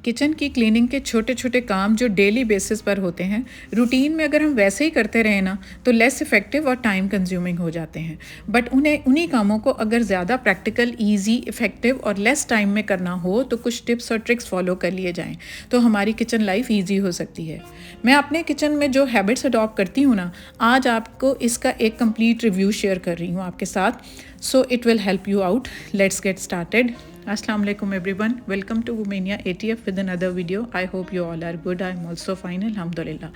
Kitchen की cleaning के छोटे छोटे काम जो डेली बेसिस पर होते हैं, रूटीन में अगर हम वैसे ही करते रहें ना तो लेस इफ़ेक्टिव और टाइम कंज्यूमिंग हो जाते हैं। बट उन्हीं कामों को अगर ज़्यादा प्रैक्टिकल, ईजी, इफ़ेक्टिव और लेस टाइम में करना हो तो कुछ टिप्स और ट्रिक्स फॉलो कर लिए जाएं तो हमारी किचन लाइफ ईजी हो सकती है। मैं अपने किचन में जो हैबिट्स अडॉप्ट करती हूँ ना, आज आपको इसका एक कंप्लीट रिव्यू शेयर कर रही हूँ आपके साथ। So it will help you out. Let's get started. Assalamu alaikum everyone. Welcome to Womania ATF with another video. I hope you all are good. I am also fine. Alhamdulillah.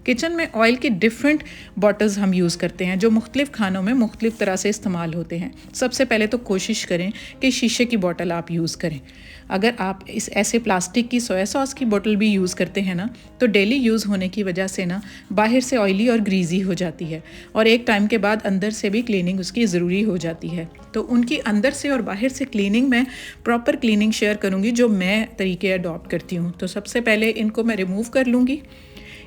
Kitchen में oil के different bottles हम use करते हैं जो मुख्तलिफ खानों में मुख्तलिफ तरह से इस्तेमाल होते हैं। सबसे पहले तो कोशिश करें कि शीशे की बॉटल आप यूज़ करें। अगर आप इस ऐसे प्लास्टिक की सोया सॉस की बोतल भी यूज़ करते हैं ना तो डेली यूज़ होने की वजह से ना बाहर से ऑयली और ग्रीजी हो जाती है और एक टाइम के बाद अंदर से भी क्लीनिंग उसकी ज़रूरी हो जाती है। तो उनकी अंदर से और बाहर से क्लीनिंग में प्रॉपर क्लीनिंग शेयर करूँगी जो मैं तरीके अडॉप्ट करती हूँ। तो सबसे पहले इनको मैं रिमूव कर लूँगी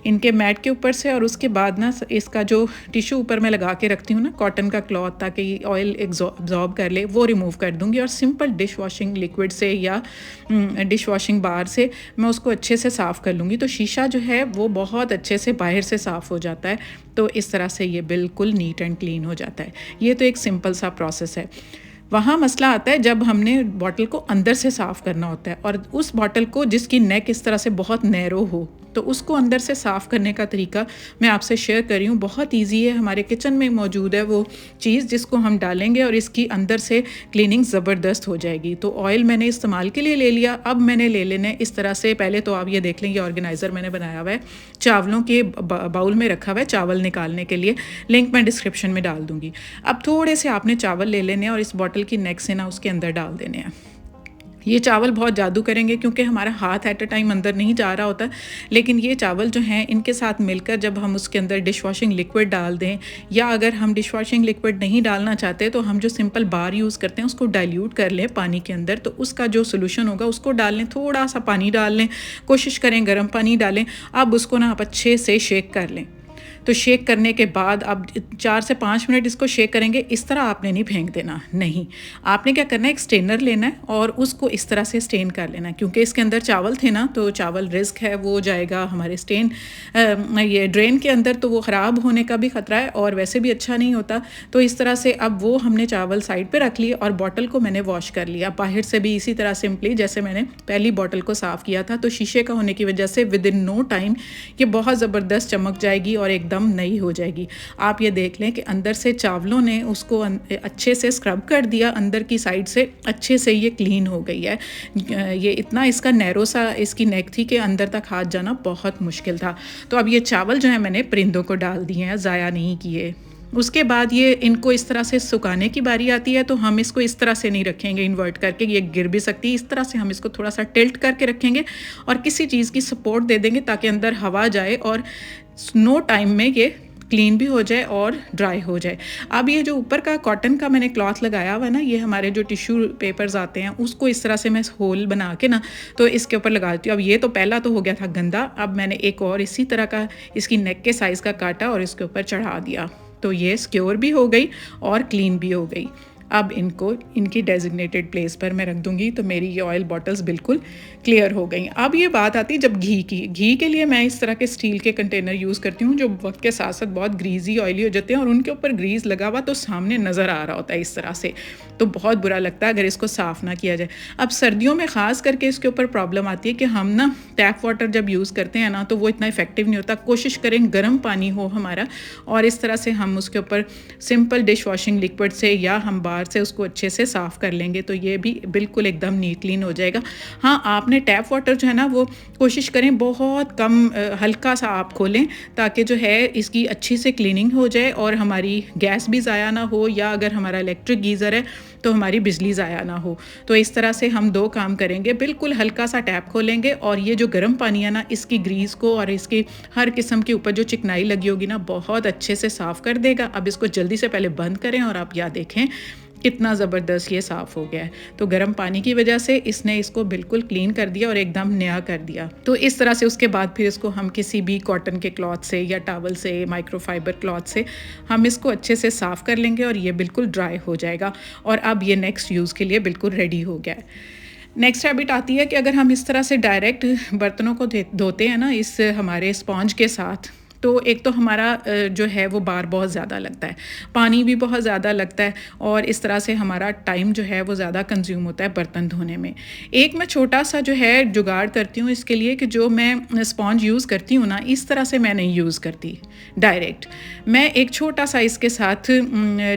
इनके मैट के ऊपर से, और उसके बाद ना इसका जो टिश्यू ऊपर मैं लगा के रखती हूँ ना कॉटन का क्लॉथ, ताकि ऑयल एब्जॉर्ब कर ले, वो रिमूव कर दूँगी और सिंपल डिश वॉशिंग लिक्विड से या डिश वॉशिंग बार से मैं उसको अच्छे से साफ़ कर लूँगी। तो शीशा जो है वो बहुत अच्छे से बाहर से साफ़ हो जाता है। तो इस तरह से ये बिल्कुल नीट एंड क्लीन हो जाता है। ये तो एक सिंपल सा प्रोसेस है। वहाँ मसला आता है जब हमने बॉटल को अंदर से साफ़ करना होता है और उस बॉटल को जिसकी नेक इस तरह से बहुत नैरो हो तो उसको अंदर से साफ़ करने का तरीका मैं आपसे शेयर कर रही हूँ। बहुत इजी है, हमारे किचन में मौजूद है वो चीज़ जिसको हम डालेंगे और इसकी अंदर से क्लीनिंग ज़बरदस्त हो जाएगी। तो ऑयल मैंने इस्तेमाल के लिए ले लिया। अब मैंने ले लेने इस तरह से, पहले तो आप ये देख लें, ये ऑर्गेनाइज़र मैंने बनाया हुआ है, चावलों के बाउल में रखा हुआ है चावल निकालने के लिए, लिंक मैं डिस्क्रिप्शन में डाल दूँगी। अब थोड़े से आपने चावल ले लेने हैं और इस बॉटल की नेक से ना उसके अंदर डाल देने हैं। ये चावल बहुत जादू करेंगे क्योंकि हमारा हाथ एट अ टाइम अंदर नहीं जा रहा होता, लेकिन ये चावल जो हैं इनके साथ मिलकर जब हम उसके अंदर डिश वॉशिंग लिक्विड डाल दें, या अगर हम डिश वॉशिंग लिक्विड नहीं डालना चाहते तो हम जो सिंपल बार यूज़ करते हैं उसको डाइल्यूट कर लें पानी के अंदर, तो उसका जो सोल्यूशन होगा उसको डाल लें। थोड़ा सा पानी डाल लें, कोशिश करें गर्म पानी डालें। अब उसको ना आप अच्छे से शेक कर लें। तो शेक करने के बाद अब 4 से 5 मिनट इसको शेक करेंगे। इस तरह आपने नहीं फेंक देना, नहीं, आपने क्या करना है, एक स्टेनर लेना है और उसको इस तरह से स्टेन कर लेना है। क्योंकि इसके अंदर चावल थे ना, तो चावल रिस्क है वो जाएगा हमारे स्टेन ये ड्रेन के अंदर, तो वो ख़राब होने का भी ख़तरा है और वैसे भी अच्छा नहीं होता। तो इस तरह से अब वो हमने चावल साइड पर रख लिए और बॉटल को मैंने वॉश कर लिया बाहर से भी इसी तरह सिंपली जैसे मैंने पहली बॉटल को साफ़ किया था। तो शीशे का होने की वजह से विद इन नो टाइम ये बहुत ज़बरदस्त चमक जाएगी और एकदम नई हो जाएगी। आप ये देख लें कि अंदर से चावलों ने उसको अच्छे से स्क्रब कर दिया, अंदर की साइड से अच्छे से ये क्लीन हो गई है। ये इतना इसका नैरो सा इसकी नेक थी कि अंदर तक हाथ जाना बहुत मुश्किल था। तो अब ये चावल जो है मैंने परिंदों को डाल दिए हैं, ज़ाया नहीं किए। उसके बाद ये इनको इस तरह से सुखाने की बारी आती है। तो हम इसको इस तरह से नहीं रखेंगे इन्वर्ट करके, ये गिर भी सकती है। इस तरह से हम इसको थोड़ा सा टिल्ट करके रखेंगे और किसी चीज़ की सपोर्ट दे देंगे ताकि अंदर हवा जाए और नो टाइम में ये क्लीन भी हो जाए और ड्राई हो जाए। अब ये जो ऊपर का कॉटन का मैंने क्लॉथ लगाया हुआ है ना, ये हमारे जो टिश्यू पेपर्स आते हैं उसको इस तरह से मैं होल बना के ना तो इसके ऊपर लगा देती हूँ। अब ये तो पहला तो हो गया था गंदा, अब मैंने एक और इसी तरह का इसकी नेक के साइज़ का काटा और इसके ऊपर चढ़ा दिया। तो ये सिक्योर भी हो गई और क्लीन भी हो गई। अब इनको इनकी डेजिग्नेटेड प्लेस पर मैं रख दूंगी तो मेरी ये ऑयल बॉटल्स बिल्कुल क्लियर हो गई। अब ये बात आती है जब घी के लिए मैं इस तरह के स्टील के कंटेनर यूज़ करती हूँ जो वक्त के साथ साथ बहुत ग्रीजी ऑयली हो जाते हैं और उनके ऊपर ग्रीस लगा हुआ तो सामने नज़र आ रहा होता है इस तरह से, तो बहुत बुरा लगता है अगर इसको साफ़ ना किया जाए। अब सर्दियों में ख़ास करके इसके ऊपर प्रॉब्लम आती है कि हम ना टैप वाटर जब यूज़ करते हैं ना तो वो इतना इफेक्टिव नहीं होता। कोशिश करें गर्म पानी हो हमारा और इस तरह से हम उसके ऊपर सिंपल डिश वॉशिंग लिक्विड से या हम बाहर से उसको अच्छे से साफ़ कर लेंगे तो ये भी बिल्कुल एकदम नीट क्लीन हो जाएगा। हाँ, आपने टैप वाटर जो है ना वो कोशिश करें बहुत कम हल्का सा आप खोलें ताकि जो है इसकी अच्छी से क्लीनिंग हो जाए और हमारी गैस भी ज़ाया ना हो, या अगर हमारा इलेक्ट्रिक गीज़र है तो हमारी बिजली ज़ाया ना हो। तो इस तरह से हम 2 काम करेंगे, बिल्कुल हल्का सा टैप खोलेंगे और ये जो गर्म पानी है ना इसकी ग्रीस को और इसकी हर किस्म के ऊपर जो चिकनाई लगी होगी ना बहुत अच्छे से साफ़ कर देगा। अब इसको जल्दी से पहले बंद करें और आप यहाँ देखें कितना ज़बरदस्त ये साफ़ हो गया है। तो गर्म पानी की वजह से इसने इसको बिल्कुल क्लीन कर दिया और एकदम नया कर दिया। तो इस तरह से उसके बाद फिर इसको हम किसी भी कॉटन के क्लॉथ से या टॉवल से, माइक्रोफाइबर क्लॉथ से हम इसको अच्छे से साफ़ कर लेंगे और ये बिल्कुल ड्राई हो जाएगा और अब ये नेक्स्ट यूज़ के लिए बिल्कुल रेडी हो गया है। नेक्स्ट हैबिट आती है कि अगर हम इस तरह से डायरेक्ट बर्तनों को धोते हैं ना इस हमारे स्पॉन्ज के साथ, तो एक तो हमारा जो है वो बार बहुत ज़्यादा लगता है, पानी भी बहुत ज़्यादा लगता है और इस तरह से हमारा टाइम जो है वो ज़्यादा कंज्यूम होता है बर्तन धोने में। एक मैं छोटा सा जो है जुगाड़ करती हूँ इसके लिए कि जो मैं स्पॉन्ज यूज़ करती हूँ ना, इस तरह से मैं नहीं यूज़ करती डायरेक्ट। मैं एक छोटा सा इसके साथ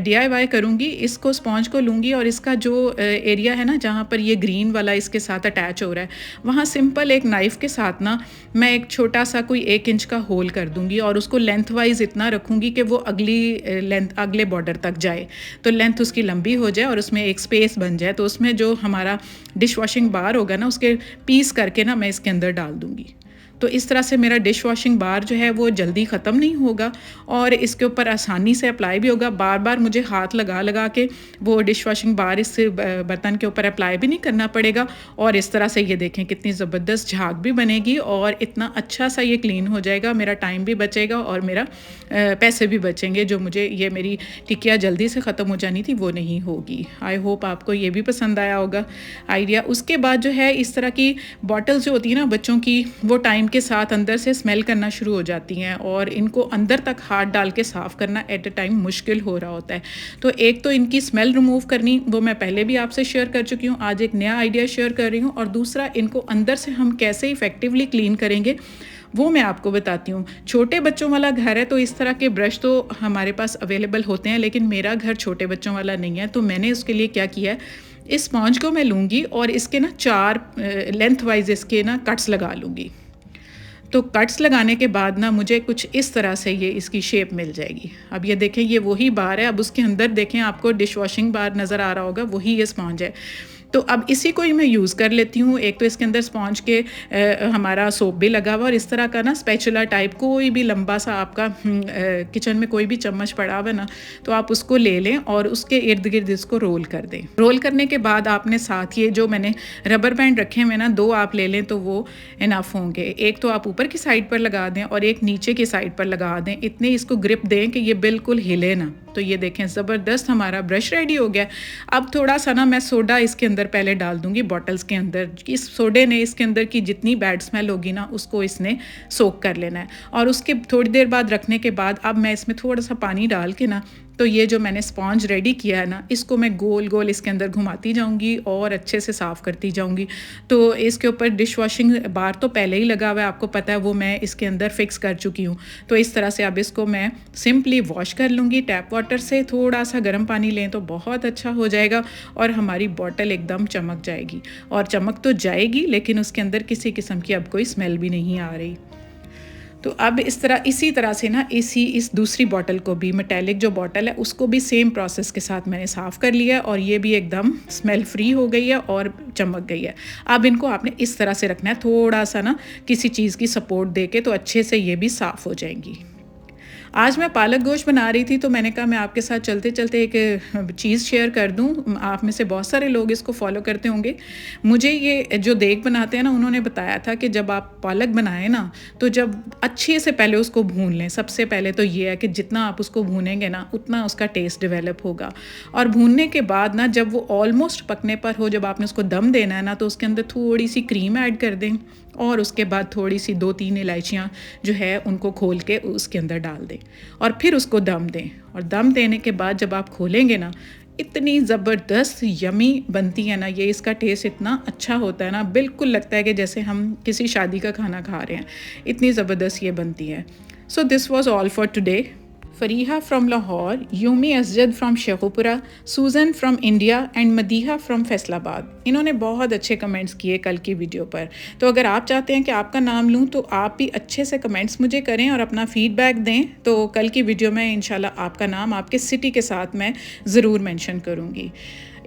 DIY करूँगी, इसको स्पॉन्ज को लूँगी और इसका जो एरिया है ना जहाँ पर ये ग्रीन वाला इसके साथ अटैच हो रहा है, वहाँ सिंपल एक नाइफ़ के साथ ना मैं एक छोटा सा कोई 1 इंच का होल कर दूँगी और उसको लेंथ वाइज इतना रखूँगी कि वो अगले बॉर्डर तक जाए, तो लेंथ उसकी लंबी हो जाए और उसमें एक स्पेस बन जाए। तो उसमें जो हमारा डिश वॉशिंग बार होगा ना, उसके पीस करके ना मैं इसके अंदर डाल दूँगी। तो इस तरह से मेरा डिश वॉशिंग बार जो है वो जल्दी ख़त्म नहीं होगा और इसके ऊपर आसानी से अप्लाई भी होगा। बार बार मुझे हाथ लगा लगा के वो डिश वॉशिंग बार इस बर्तन के ऊपर अप्लाई भी नहीं करना पड़ेगा। और इस तरह से ये देखें कितनी ज़बरदस्त झाग भी बनेगी और इतना अच्छा सा ये क्लीन हो जाएगा। मेरा टाइम भी बचेगा और मेरा पैसे भी बचेंगे, जो मुझे ये मेरी टिकिया जल्दी से ख़त्म हो जानी थी वो नहीं होगी। आई होप आपको ये भी पसंद आया होगा आइडिया। उसके बाद जो है इस तरह की बॉटल्स जो होती है ना बच्चों की, वो टाइम के साथ अंदर से स्मेल करना शुरू हो जाती हैं और इनको अंदर तक हाथ डाल के साफ़ करना एट अ टाइम मुश्किल हो रहा होता है। तो एक तो इनकी स्मेल रिमूव करनी, वो मैं पहले भी आपसे शेयर कर चुकी हूँ, आज एक नया आइडिया शेयर कर रही हूँ। और दूसरा, इनको अंदर से हम कैसे इफ़ेक्टिवली क्लीन करेंगे वो मैं आपको बताती हूँ। छोटे बच्चों वाला घर है तो इस तरह के ब्रश तो हमारे पास अवेलेबल होते हैं, लेकिन मेरा घर छोटे बच्चों वाला नहीं है। तो मैंने उसके लिए क्या किया है, इस स्पॉन्ज को मैं लूँगी और इसके ना 4 लेंथ वाइज इसके ना कट्स लगा लूँगी। तो कट्स लगाने के बाद ना मुझे कुछ इस तरह से ये इसकी शेप मिल जाएगी। अब ये देखें, ये वही बार है। अब उसके अंदर देखें, आपको डिश वॉशिंग बार नज़र आ रहा होगा, वही ये स्पॉन्ज है। तो अब इसी को ही मैं यूज़ कर लेती हूँ। एक तो इसके अंदर स्पॉन्ज के हमारा सोप भी लगा हुआ और इस तरह का ना स्पैचुला टाइप कोई भी लंबा सा आपका किचन में कोई भी चम्मच पड़ा हुआ है ना, तो आप उसको ले लें और उसके इर्द गिर्द इसको रोल कर दें। रोल करने के बाद आपने साथ ये जो मैंने रबर बैंड रखे हुए ना, 2 आप ले लें तो वो इनफ होंगे। एक तो आप ऊपर की साइड पर लगा दें और एक नीचे की साइड पर लगा दें। इतने इसको ग्रिप दें कि ये बिल्कुल हिले ना। तो ये देखें, ज़बरदस्त हमारा ब्रश रेडी हो गया। अब थोड़ा सा ना मैं सोडा इसके अंदर पहले डाल दूंगी बॉटल्स के अंदर। इस सोडे ने इसके अंदर की जितनी बैड स्मेल होगी ना, उसको इसने सोक कर लेना है। और उसके थोड़ी देर बाद रखने के बाद अब मैं इसमें थोड़ा सा पानी डाल के ना, तो ये जो मैंने स्पॉन्ज रेडी किया है ना, इसको मैं गोल गोल इसके अंदर घुमाती जाऊंगी और अच्छे से साफ़ करती जाऊंगी। तो इसके ऊपर डिश वॉशिंग बार तो पहले ही लगा हुआ है, आपको पता है, वो मैं इसके अंदर फिक्स कर चुकी हूँ। तो इस तरह से अब इसको मैं सिंपली वॉश कर लूँगी टैप वाटर से। थोड़ा सा गर्म पानी लें तो बहुत अच्छा हो जाएगा और हमारी बॉटल एकदम चमक जाएगी। और चमक तो जाएगी, लेकिन उसके अंदर किसी किस्म की अब कोई स्मेल भी नहीं आ रही। तो अब इसी तरह से ना इस दूसरी बॉटल को भी, मेटेलिक जो बॉटल है उसको भी सेम प्रोसेस के साथ मैंने साफ़ कर लिया और ये भी एकदम स्मेल फ्री हो गई है और चमक गई है। अब इनको आपने इस तरह से रखना है, थोड़ा सा ना किसी चीज़ की सपोर्ट दे के, तो अच्छे से ये भी साफ़ हो जाएंगी। आज मैं पालक गोश्त बना रही थी तो मैंने कहा मैं आपके साथ चलते चलते एक चीज़ शेयर कर दूं। आप में से बहुत सारे लोग इसको फॉलो करते होंगे। मुझे ये जो देग बनाते हैं ना, उन्होंने बताया था कि जब आप पालक बनाएं ना, तो जब अच्छे से पहले उसको भून लें। सबसे पहले तो ये है कि जितना आप उसको भूनेंगे ना, उतना उसका टेस्ट डेवलप होगा। और भूनने के बाद ना, जब वो ऑलमोस्ट पकने पर हो, जब आपने उसको दम देना है ना, तो उसके अंदर थोड़ी सी क्रीम ऐड कर दें और उसके बाद थोड़ी सी 2-3 इलायचियाँ जो है उनको खोल के उसके अंदर डाल दें और फिर उसको दम दें। और दम देने के बाद जब आप खोलेंगे ना, इतनी ज़बरदस्त यमी बनती है ना ये, इसका टेस्ट इतना अच्छा होता है ना, बिल्कुल लगता है कि जैसे हम किसी शादी का खाना खा रहे हैं। इतनी ज़बरदस्त ये बनती है। So this was all for today. Fariha from Lahore, Yumi Asjad from Sheikhupura, Susan from India and Madiha from Faisalabad, इन्होंने बहुत अच्छे कमेंट्स किए कल की वीडियो पर। तो अगर आप चाहते हैं कि आपका नाम लूँ तो आप भी अच्छे से कमेंट्स मुझे करें और अपना फीडबैक दें। तो कल की वीडियो में इंशाल्लाह आपका नाम आपके सिटी के साथ मैं ज़रूर मेंशन करूँगी।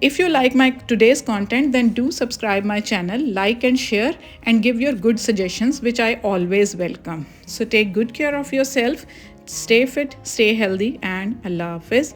If you like my today's content, then do subscribe my channel, like and share, and give your good suggestions, which I always welcome. So take good care of yourself, stay fit, stay healthy, and Allah Hafiz.